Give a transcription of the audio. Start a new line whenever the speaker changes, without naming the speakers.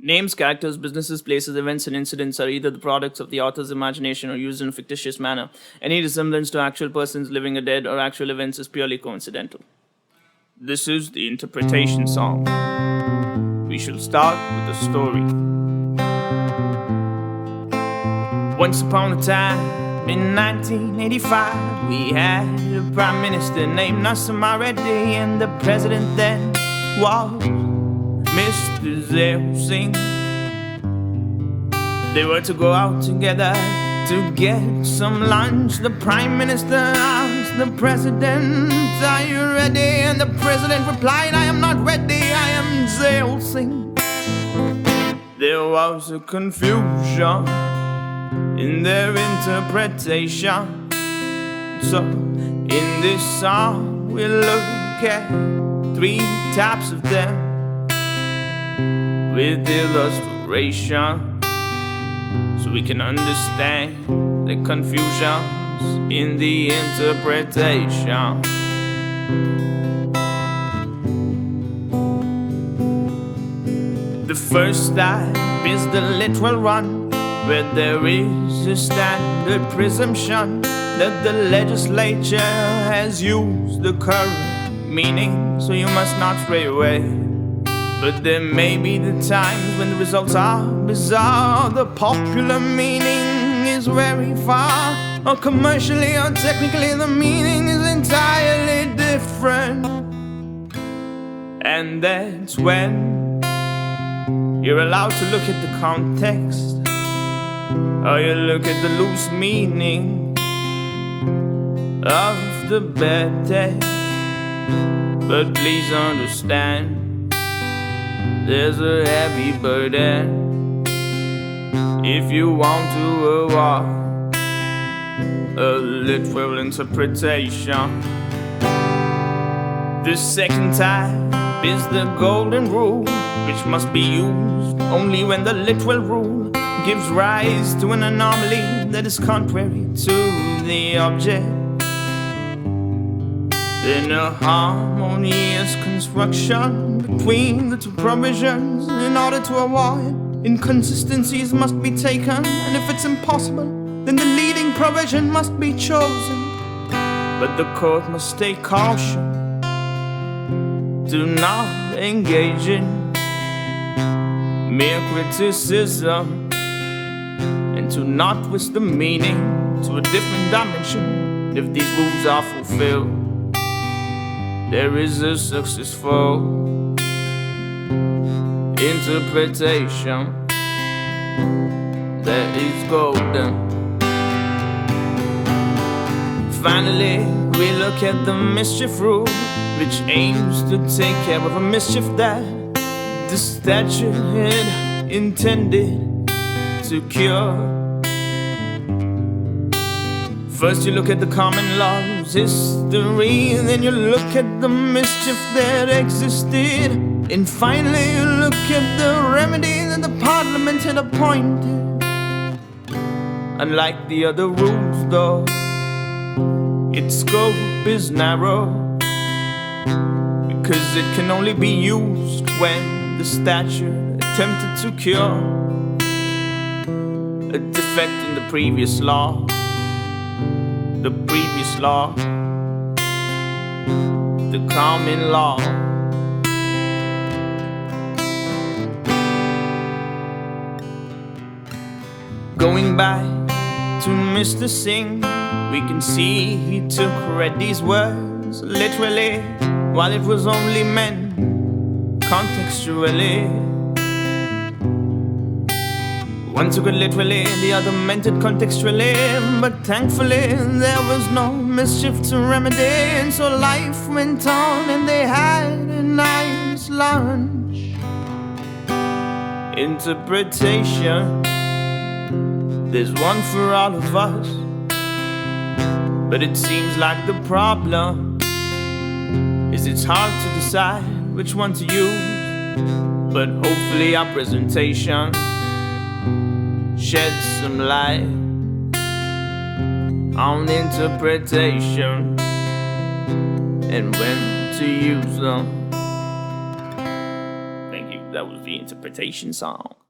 Names, characters, businesses, places, events, and incidents are either the products of the author's imagination or used in a fictitious manner. Any resemblance to actual persons, living or dead, or actual events is purely coincidental. This is the interpretation song. We shall start with a story. Once upon a time, in 1985, we had a prime minister named Nassim Reddy, and the president then was Mr. Zell Singh. They were to go out together to get some lunch. The prime minister asked the president, "Are you ready?" And the president replied, "I am not ready, I am Zell Singh." There was a confusion in their interpretation. So in this song we look at three types of them with illustration, so we can understand the confusions in the interpretation. The first type is the literal one, where there is a standard presumption that the legislature has used the current meaning, so you must not stray away. But there may be the times when the results are bizarre. The popular meaning is very far, or commercially or technically the meaning is entirely different. And that's when you're allowed to look at the context, or you look at the loose meaning of the bad text. But please understand, there's a heavy burden if you want to avoid a literal interpretation. The second type is the golden rule, which must be used only when the literal rule gives rise to an anomaly that is contrary to the object. Then a harmonious construction between the two provisions in order to avoid inconsistencies must be taken, and if it's impossible, then the leading provision must be chosen. But the court must take caution, do not engage in mere criticism, and to not twist the meaning to a different dimension. If these rules are fulfilled, there is a successful interpretation that is golden. Finally, we look at the mischief rule, which aims to take care of a mischief that the statute had intended to cure. First you look at the common law's history, then you look at the mischief that existed, and finally you look at the remedy that the parliament had appointed. Unlike the other rules though, its scope is narrow, because it can only be used when the statute attempted to cure a defect in the previous law. The previous law, the common law. Going back to Mr. Singh, we can see he took Reddy's words literally, while it was only meant contextually. One took it literally, the other meant it contextually, but thankfully there was no mischief to remedy, and so life went on and they had a nice lunch. Interpretation, there's one for all of us, but it seems like the problem is it's hard to decide which one to use. But hopefully our presentation shed some light on interpretation and when to use them. Thank you. that was the interpretation song.